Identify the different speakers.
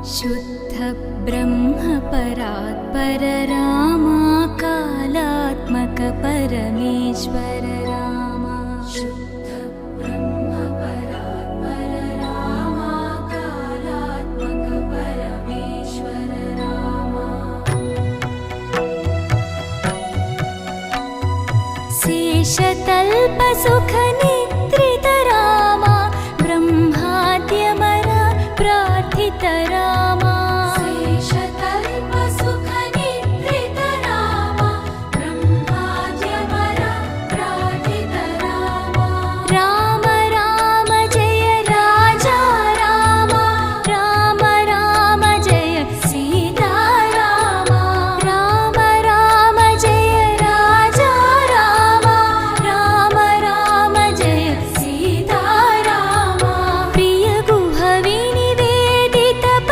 Speaker 1: शुद्ध ब्रह्म परात्पर रामा कालात्मक परमेश्वर रामा शुद्ध ब्रह्म परात्पर रामा कालात्मक परमेश्वर रामा शेषतल्प सुख